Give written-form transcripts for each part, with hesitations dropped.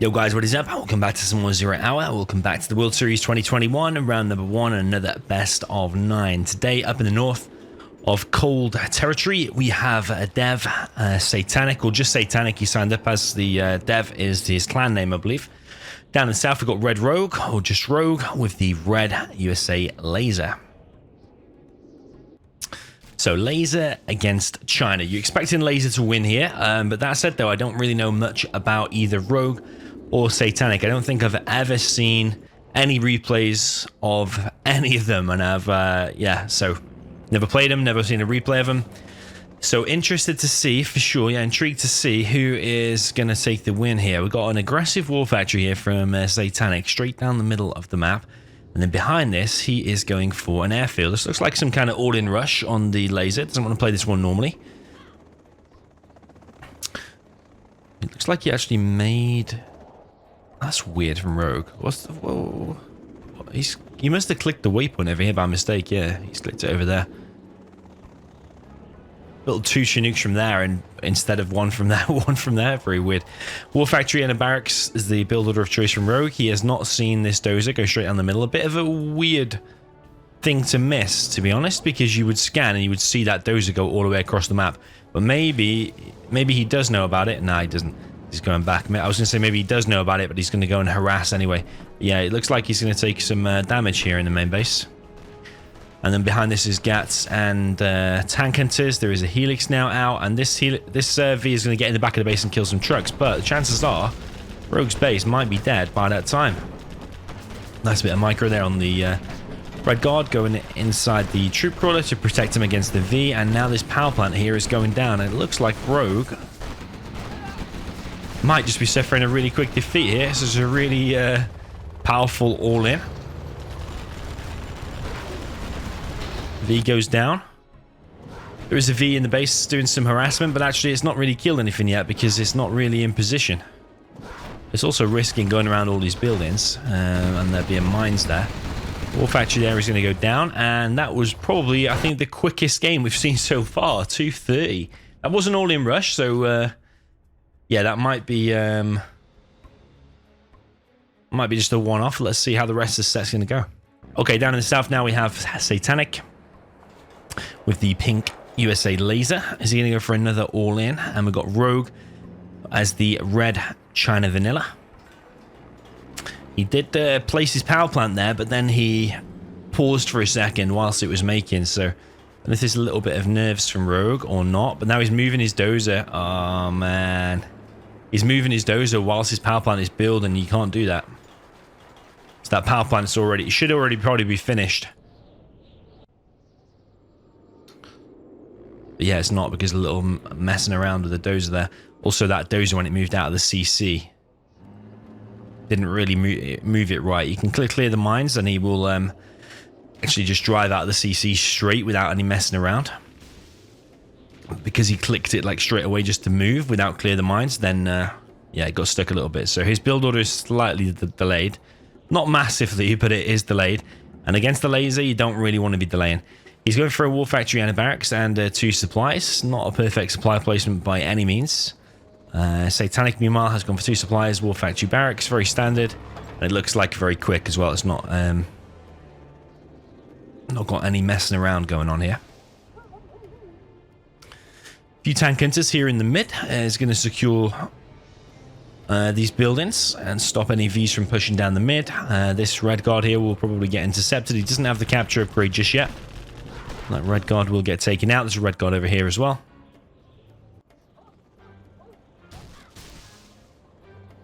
Yo guys, what is up? Welcome back to some more Zero Hour. Welcome back to the World Series 2021, round number 1, and another best of 9. Today, up in the north of cold territory, we have a dev, Satanic, or just Satanic. He signed up as the dev, is his clan name, I believe. Down in the south, we've got Red Rogue, or just Rogue, with the Red USA Laser. So Laser against China. You're expecting Laser to win here, but that said, though, I don't really know much about either Rogue or Satanic. I don't think I've ever seen any replays of any of them, and I've so never played them, never seen a replay of them. So interested to see for sure, intrigued to see who is going to take the win here. We've got an aggressive war factory here from Satanic, straight down the middle of the map, and then behind this he is going for an airfield. This looks like some kind of all-in rush on the Laser. Doesn't want to play this one normally. It looks like he actually made... That's weird from Rogue. What's the... Whoa. He must have clicked the waypoint over here by mistake. Yeah, he's clicked it over there. Built 2 Chinooks from there and instead of one from there, one from there. Very weird. War Factory and a Barracks is the build order of choice from Rogue. He has not seen this dozer go straight down the middle. A bit of a weird thing to miss, to be honest, because you would scan and you would see that dozer go all the way across the map. But maybe he does know about it. No, he doesn't. He's going back. I was going to say maybe he does know about it, but he's going to go and harass anyway. Yeah, it looks like he's going to take some damage here in the main base. And then behind this is Gats and tank hunters. There is a Helix now out, and this V is going to get in the back of the base and kill some trucks. But the chances are Rogue's base might be dead by that time. Nice bit of micro there on the Red Guard going inside the troop crawler to protect him against the V. And now this power plant here is going down, and it looks like Rogue might just be suffering a really quick defeat here. This is a really powerful all-in. V goes down. There is a V in the base doing some harassment, but actually it's not really killed anything yet because it's not really in position. It's also risking going around all these buildings, and there being mines there. War factory there is going to go down, and that was probably, I think, the quickest game we've seen so far. 2:30. That was an all-in rush, so yeah, that might be just a one-off. Let's see how the rest of the set's going to go. Okay, down in the south now we have Satanic with the pink USA Laser. Is he going to go for another all-in? And we've got Rogue as the red China Vanilla. He did place his power plant there, but then he paused for a second whilst it was making. So, and this is a little bit of nerves from Rogue or not, but now he's moving his dozer. Oh, man. He's moving his dozer whilst his power plant is building. You can't do that. So that power plant is already... It should already probably be finished. But yeah, it's not because a little messing around with the dozer there. Also, that dozer, when it moved out of the CC, didn't really move it right. You can clear the mines, and he will actually just drive out of the CC straight without any messing around. Because he clicked it like straight away just to move without clear the mines, then yeah, it got stuck a little bit. So his build order is slightly delayed. Not massively, but it is delayed. And against the Laser, you don't really want to be delaying. He's going for a war factory and a barracks and 2 supplies. Not a perfect supply placement by any means. Satanic, meanwhile, has gone for 2 supplies, war factory, barracks, very standard. And it looks like very quick as well. It's not got any messing around going on here. Few tank hunters here in the mid is going to secure these buildings and stop any Vs from pushing down the mid. This Red Guard here will probably get intercepted. He doesn't have the capture upgrade just yet. That Red Guard will get taken out. There's a Red Guard over here as well.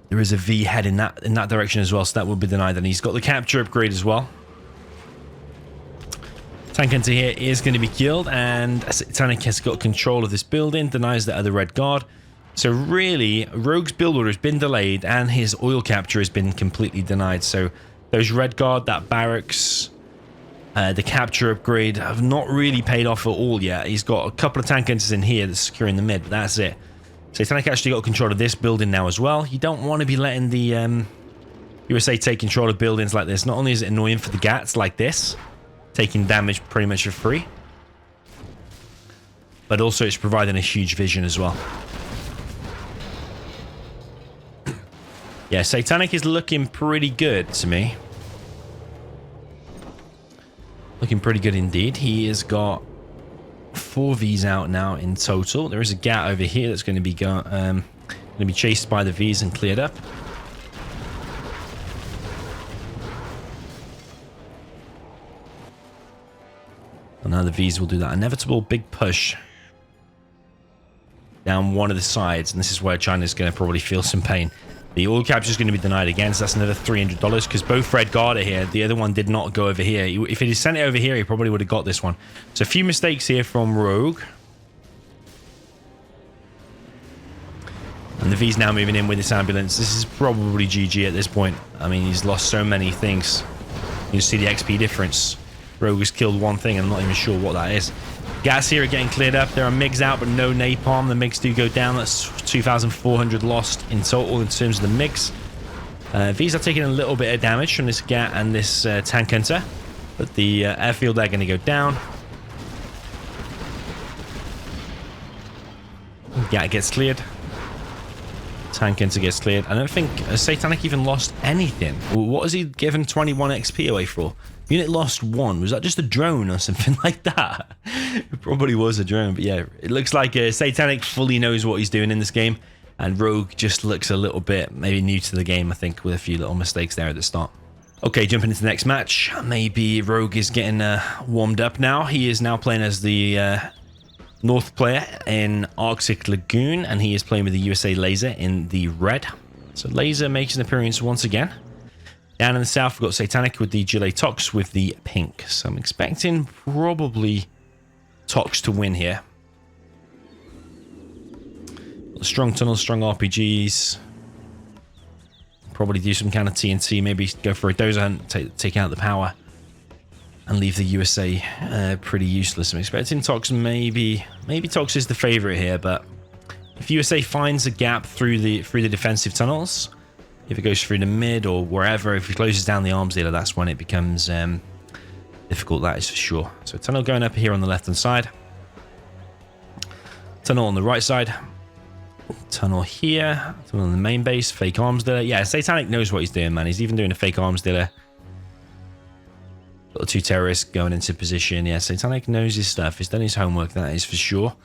There is a V head in that direction as well, so that will be denied. And he's got the capture upgrade as well. Tank hunter here is going to be killed, and Satanic has got control of this building, denies the other Red Guard. So really, Rogue's build order has been delayed, and his oil capture has been completely denied. So those Red Guard, that barracks, the capture upgrade have not really paid off at all yet. He's got a couple of tank hunters in here that's securing the mid, but that's it. Satanic actually got control of this building now as well. You don't want to be letting the USA take control of buildings like this. Not only is it annoying for the Gats like this, taking damage pretty much for free, but also it's providing a huge vision as well. Yeah, Satanic is looking pretty good to me. Looking pretty good indeed. He has got 4 Vs out now in total. There is a GAT over here that's going to be chased by the Vs and cleared up. And now the Vs will do that inevitable big push down one of the sides, and this is where China's going to probably feel some pain. The oil capture is going to be denied again, so that's another $300 because both Red Guard are here. The other one did not go over here. If he had sent it over here, he probably would have got this one. So a few mistakes here from RouGe. And the V's now moving in with this ambulance. This is probably GG at this point. I mean, he's lost so many things. You see the XP difference. RouGe has killed one thing, and I'm not even sure what that is. Gas here are getting cleared up. There are MiGs out, but no napalm. The MiGs do go down. That's 2,400 lost in total in terms of the MiGs. V's are taking a little bit of damage from this GAT and this tank hunter, but the airfield, they're going to go down. GAT gets cleared. Tank hunter gets cleared. I don't think Satanic even lost anything. What has he given 21 XP away for? Unit lost 1. Was that just a drone or something like that? It probably was a drone, but yeah, it looks like Satanic fully knows what he's doing in this game, and RouGe just looks a little bit maybe new to the game, I think, with a few little mistakes there at the start. Okay, jumping into the next match. Maybe RouGe is getting warmed up now. He is now playing as the North player in Arctic Lagoon, and he is playing with the USA Laser in the red. So Laser makes an appearance once again. Down in the south, we've got Satanic with the Gilet Tox with the pink. So I'm expecting probably Tox to win here. Strong tunnels, strong RPGs. Probably do some kind of TNT, maybe go for a dozer hunt, take out the power, and leave the USA pretty useless. I'm expecting Tox, maybe Tox is the favorite here, but if USA finds a gap through the defensive tunnels, if it goes through the mid or wherever, if he closes down the arms dealer, that's when it becomes difficult, that is for sure. So tunnel going up here on the left-hand side. Tunnel on the right side. Tunnel here. Tunnel on the main base. Fake arms dealer. Yeah, Satanic knows what he's doing, man. He's even doing a fake arms dealer. Got the 2 terrorists going into position. Yeah, Satanic knows his stuff. He's done his homework, that is for sure.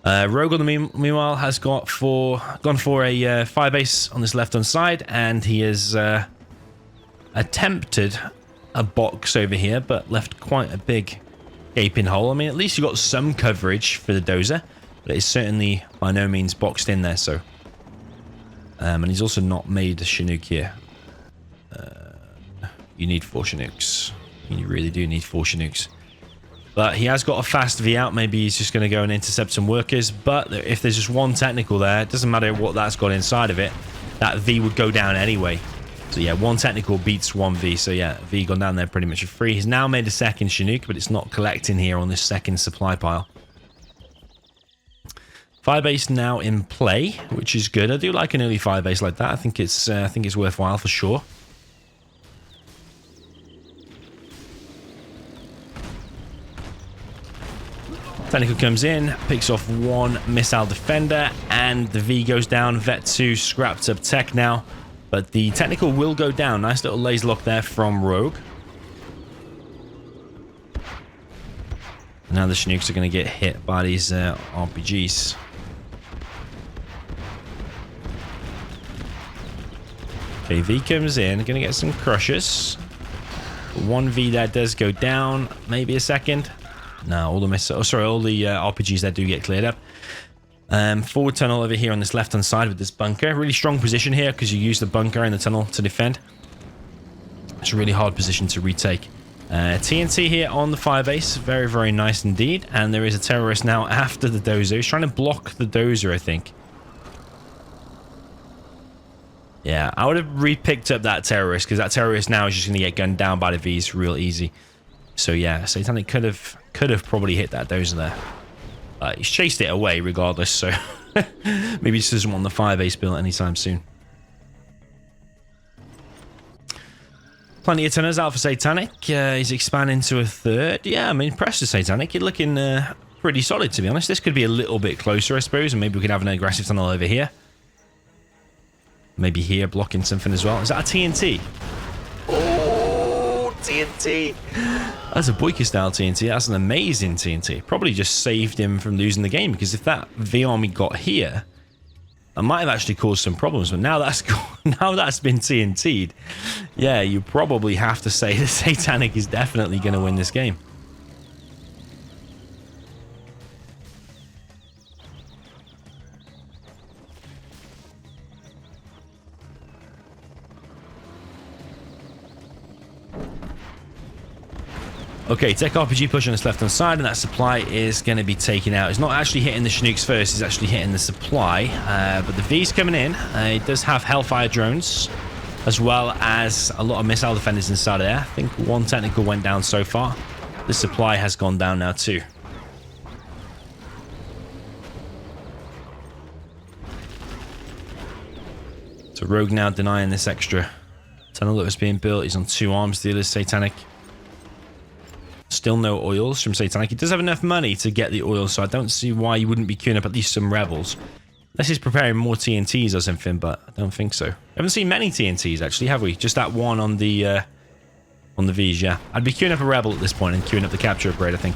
RouGe on the meanwhile has gone for a fire base on this left-hand side, and he has attempted a box over here, but left quite a big gaping hole. I mean, at least you got some coverage for the dozer, but it's certainly by no means boxed in there. So, and he's also not made a Chinook here. You need 4 Chinooks. You really do need 4 Chinooks. But he has got a fast V out. Maybe he's just going to go and intercept some workers. But if there's just one technical there, it doesn't matter what that's got inside of it. That V would go down anyway. So yeah, 1 technical beats 1 V. So yeah, V gone down there pretty much for free. He's now made a second Chinook, but it's not collecting here on this second supply pile. Firebase now in play, which is good. I do like an early firebase like that. I think it's worthwhile for sure. Technical comes in, picks off 1 missile defender, and the V goes down. Vet 2 scrapped up tech now, but the technical will go down. Nice little laser lock there from RouGe. Now the Chinooks are going to get hit by these RPGs. Okay, V comes in, going to get some crushers. 1 V there does go down, maybe a second. No, all the RPGs that do get cleared up. Forward tunnel over here on this left-hand side with this bunker. Really strong position here because you use the bunker and the tunnel to defend. It's a really hard position to retake. TNT here on the firebase. Very, very nice indeed. And there is a terrorist now after the dozer. He's trying to block the dozer, I think. Yeah, I would have re-picked up that terrorist because that terrorist now is just going to get gunned down by the Vs real easy. So yeah, Satanic could have probably hit that dozer there. He's chased it away regardless, so maybe he just doesn't want the firebase built anytime soon. Plenty of tunnels out for Satanic. He's expanding to a 3rd. Yeah, I'm impressed with Satanic. He's looking pretty solid, to be honest. This could be a little bit closer, I suppose, and maybe we could have an aggressive tunnel over here. Maybe here blocking something as well. Is that a TNT? Oh, TNT. That's a Boyka style TNT. That's an amazing TNT. Probably just saved him from losing the game, because if that V army got here, that might have actually caused some problems. But now that's been TNT'd, yeah, you probably have to say that Satanic is definitely going to win this game. Okay, Tech RPG push on his left-hand side, and that supply is going to be taken out. It's not actually hitting the Chinooks first, it's actually hitting the supply. But the V's coming in. It does have Hellfire drones, as well as a lot of missile defenders inside of there. I think one technical went down so far. The supply has gone down now too. So RouGe now denying this extra tunnel that was being built. He's on 2 arms dealers, Satanic. Still no oils from Satanic. He does have enough money to get the oils, so I don't see why you wouldn't be queuing up at least some rebels. Unless he's preparing more TNTs or something, but I don't think so. I haven't seen many TNTs, actually, have we? Just that one on the V's, yeah. I'd be queuing up a rebel at this point and queuing up the capture upgrade, I think.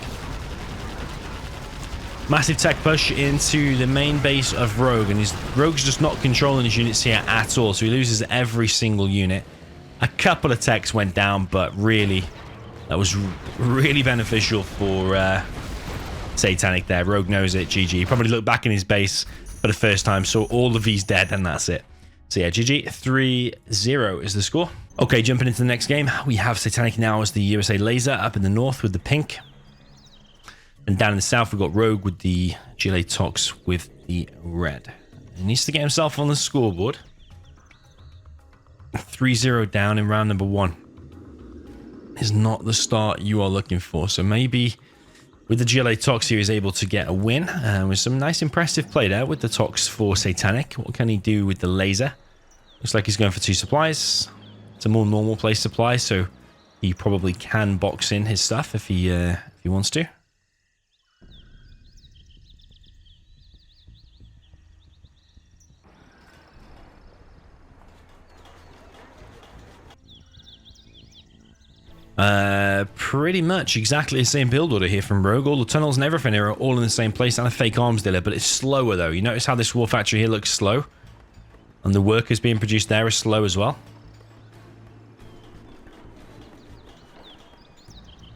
Massive tech push into the main base of RouGe, and RouGe's just not controlling his units here at all, so he loses every single unit. A couple of techs went down, but really, that was really beneficial for Satanic there. RouGe knows it, GG. He probably looked back in his base for the first time, saw all of these dead, and that's it. So yeah, GG, 3-0 is the score. Okay, jumping into the next game, we have Satanic now as the USA Laser up in the north with the pink. And down in the south, we've got RouGe with the GLA Tox with the red. He needs to get himself on the scoreboard. 3-0 down in round number 1 is not the start you are looking for. So maybe with the GLA Tox here, he's able to get a win. With some nice impressive play there with the Tox for Satanic. What can he do with the laser? Looks like he's going for 2 supplies. It's a more normal place supply, so he probably can box in his stuff if he wants to. Pretty much exactly the same build order here from RouGe. All the tunnels and everything are all in the same place, and a fake arms dealer, but it's slower though. You notice how this war factory here looks slow, and the workers being produced there are slow as well.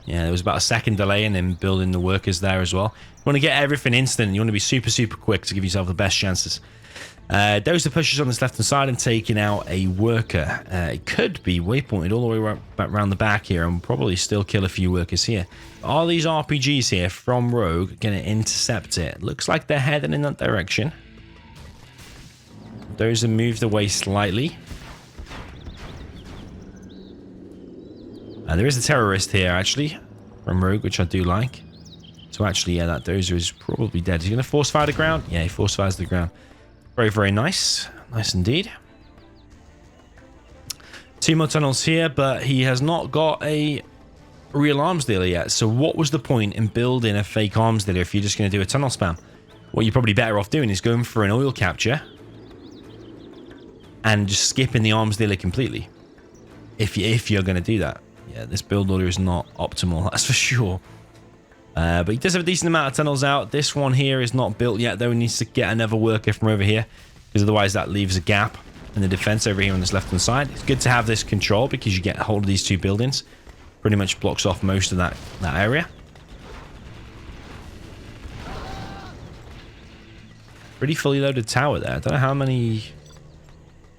Yeah, there was about a second delay in him building the workers there as well. You want to get everything instant, and you want to be super, super quick to give yourself the best chances. Those the pushes on this left-hand side and taking out a worker. It could be waypointed all the way back around the back here and probably still kill a few workers here. Are these RPGs here from RouGe going to intercept it? Looks like they're heading in that direction. Those have moved away slightly. There is a terrorist here, actually, from RouGe, which I do like. So actually, yeah, that dozer is probably dead. Is he going to force fire the ground? Yeah, he force fires the ground. Very, very nice. Nice indeed. 2 more tunnels here, but he has not got a real arms dealer yet. So what was the point in building a fake arms dealer if you're just going to do a tunnel spam? What you're probably better off doing is going for an oil capture and just skipping the arms dealer completely. If you're going to do that. Yeah, this build order is not optimal, that's for sure. But he does have a decent amount of tunnels out. This one here is not built yet, though. He needs to get another worker from over here, because otherwise that leaves a gap in the defense over here on this left-hand side. It's good to have this control because you get a hold of these 2 buildings. Pretty much blocks off most of that area. Pretty fully loaded tower there. I don't know how many...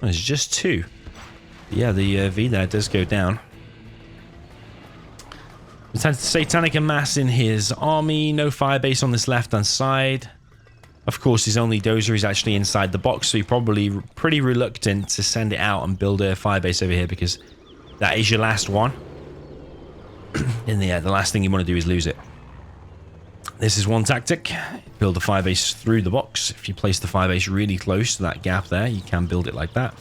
Oh, it's just 2. But yeah, the V there does go down. Satanic amassing his army. No firebase on this left-hand side. Of course, his only dozer is actually inside the box, so he's probably pretty reluctant to send it out and build a firebase over here, because that is your last one. And the last thing you want to do is lose it. This is one tactic. Build a firebase through the box. If you place the firebase really close to that gap there, you can build it like that.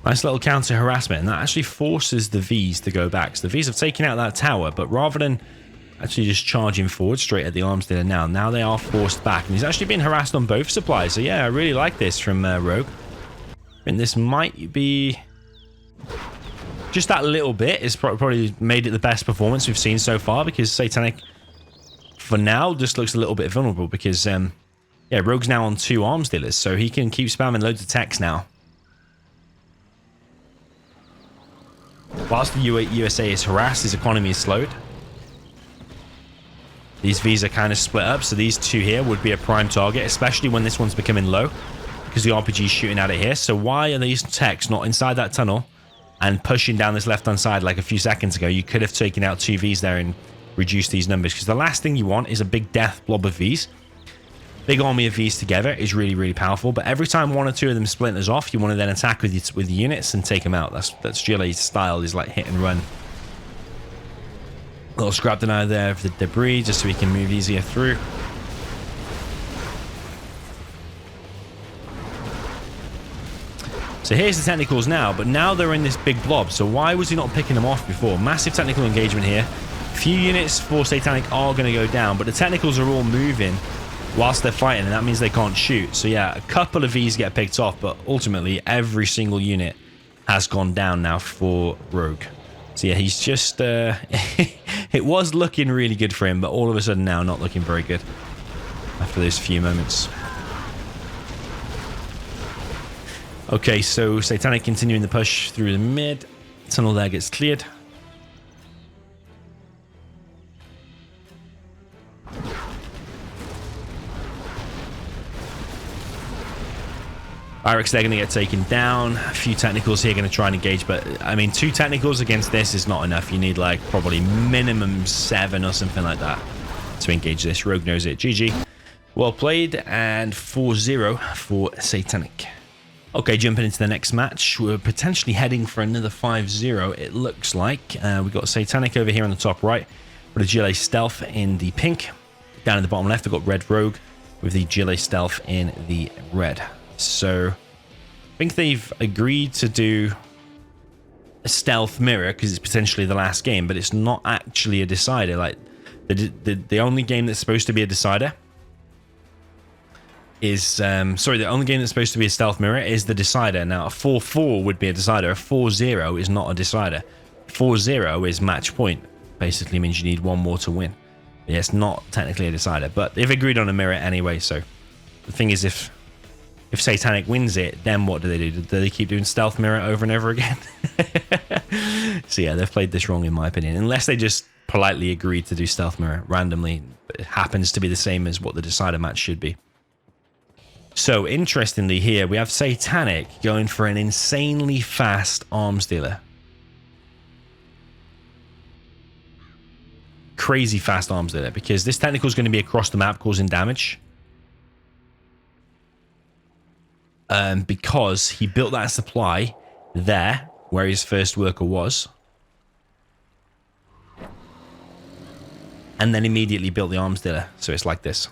Nice little counter harassment, and that actually forces the Vs to go back. So the Vs have taken out that tower, but rather than actually just charging forward straight at the arms dealer now they are forced back. And he's actually been harassed on both supplies. So yeah, I really like this from RouGe. And this might be... just that little bit is probably made it the best performance we've seen so far, because Satanic, for now, just looks a little bit vulnerable because, yeah, RouGe's now on 2 arms dealers, so he can keep spamming loads of techs now. Whilst the USA is harassed, his economy is slowed. These Vs are kind of split up, so these 2 here would be a prime target, especially when this one's becoming low, because the RPG is shooting at it here. So why are these techs not inside that tunnel and pushing down this left-hand side like a few seconds ago? You could have taken out 2 Vs there and reduced these numbers, because the last thing you want is a big death blob of Vs. Big army of Vs together is really, really powerful, but every time 1 or 2 of them splinters off, you want to then attack with the units and take them out. That's GLA's style, is like hit and run. Little scrap denier there of the debris, just so we can move easier through. So here's the technicals now, but now they're in this big blob, so why was he not picking them off before? Massive technical engagement here. Few units for Satanic are going to go down, but the technicals are all moving whilst they're fighting, and that means they can't shoot. So yeah, a couple of Vs get picked off, but ultimately every single unit has gone down now for RouGe. So yeah, he's just... it was looking really good for him, but all of a sudden now not looking very good after those few moments. Okay, so Satanic continuing the push through the mid. Tunnel there gets cleared. Barracks, they're going to get taken down. A few technicals here going to try and engage, but I mean, 2 technicals against this is not enough. You need like probably minimum 7 or something like that to engage this. RouGe knows it. GG. Well played, and 4-0 for Satanic. Okay, jumping into the next match. We're potentially heading for another 5-0, it looks like. We've got Satanic over here on the top right with the GLA Stealth in the pink. Down in the bottom left, we've got red RouGe with the GLA Stealth in the red. So I think they've agreed to do a stealth mirror because it's potentially the last game, but it's not actually a decider. Like the only game that's supposed to be a decider is sorry, the only game that's supposed to be a stealth mirror is the decider. Now a 4-4 would be a decider. A 4-0 is not a decider. 4-0 is match point. Basically means you need 1 more to win. Yeah, it's not technically a decider, but they've agreed on a mirror anyway. So the thing is, if Satanic wins it, then what do they do? Do they keep doing stealth mirror over and over again? So yeah, they've played this wrong in my opinion. Unless they just politely agreed to do stealth mirror randomly. It happens to be the same as what the decider match should be. So interestingly here, we have Satanic going for an insanely fast arms dealer. Crazy fast arms dealer, because this technical is going to be across the map causing damage. Because he built that supply there where his first worker was, and then immediately built the arms dealer. So it's like this.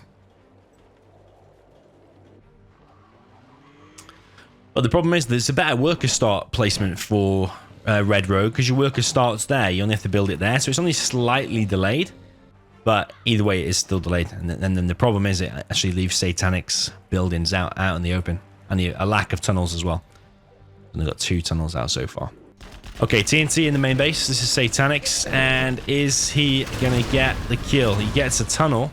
But the problem is there's a better worker start placement for red RouGe, because your worker starts there. You only have to build it there, so it's only slightly delayed, but either way it is still delayed. And then the problem is it actually leaves Satanic's buildings out in the open. And a lack of tunnels as well. And they've got 2 tunnels out so far. Okay, TNT in the main base. This is Satanic's. And is he going to get the kill? He gets a tunnel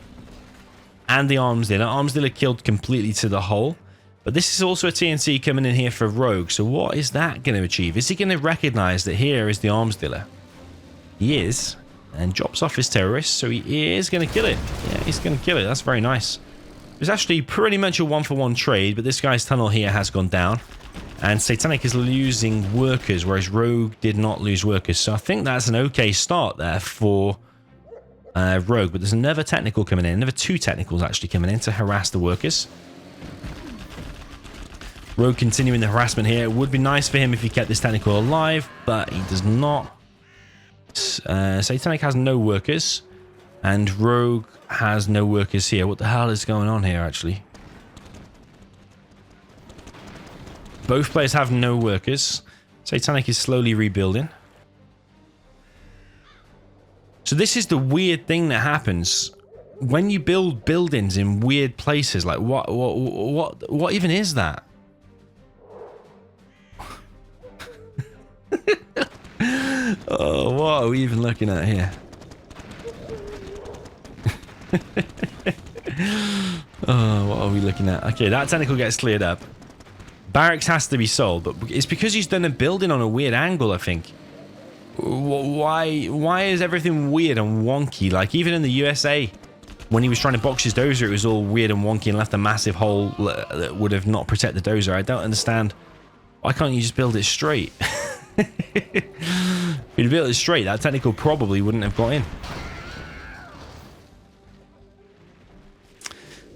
and the arms dealer. Arms dealer killed completely to the hole. But this is also a TNT coming in here for RouGe. So what is that going to achieve? Is he going to recognize that here is the arms dealer? He is. And drops off his terrorist. So he is going to kill it. Yeah, he's going to kill it. That's very nice. It's actually pretty much a 1-for-1 trade, but this guy's tunnel here has gone down. And Satanic is losing workers, whereas RouGe did not lose workers. So I think that's an okay start there for RouGe. But there's another technical coming in. Another 2 technicals actually coming in to harass the workers. RouGe continuing the harassment here. It would be nice for him if he kept this technical alive, but he does not. Satanic has no workers. And RouGe has no workers here. What the hell is going on here, actually? Both players have no workers. Satanic is slowly rebuilding. So this is the weird thing that happens when you build buildings in weird places. Like what even is that? Oh, what are we even looking at here? Oh, what are we looking at? Okay, that tentacle gets cleared up. Barracks has to be sold, but it's because he's done a building on a weird angle, I think. Why is everything weird and wonky? Like, even in the USA, when he was trying to box his dozer, it was all weird and wonky and left a massive hole that would have not protected the dozer. I don't understand. Why can't you just build it straight? If you'd built it straight, that tentacle probably wouldn't have got in.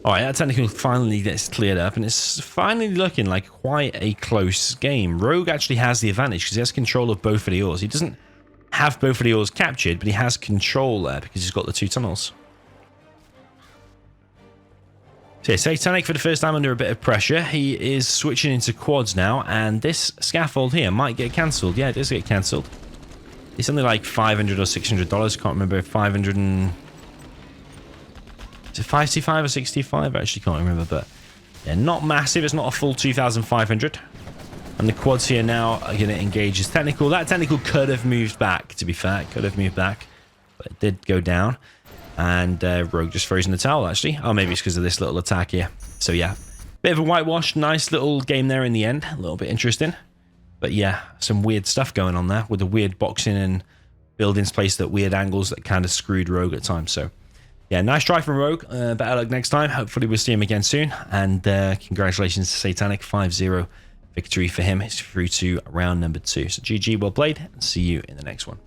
Alright, that tentacle finally gets cleared up, and it's finally looking like quite a close game. Rogue actually has the advantage because he has control of both of the ores. He doesn't have both of the ores captured, but he has control there because he's got the 2 tunnels. So yeah, Satanic for the first time under a bit of pressure. He is switching into quads now, and this scaffold here might get cancelled. Yeah, it does get cancelled. It's only like $500 or $600. Can't remember. 500 and... Is it 5C5 or 65? I actually can't remember, but yeah, not massive. It's not a full 2,500. And the quads here now are going to engage his technical. That technical could have moved back, to be fair. Could have moved back, but it did go down. And Rogue just frozen the towel, actually. Oh, maybe it's because of this little attack here. So yeah, bit of a whitewash. Nice little game there in the end. A little bit interesting. But yeah, some weird stuff going on there with the weird boxing and buildings placed at weird angles that kind of screwed Rogue at times. So yeah, nice try from Rogue. Better luck next time. Hopefully we'll see him again soon. And congratulations to Satanic. 5-0 victory for him. It's through to round number 2. So GG, well played. See you in the next one.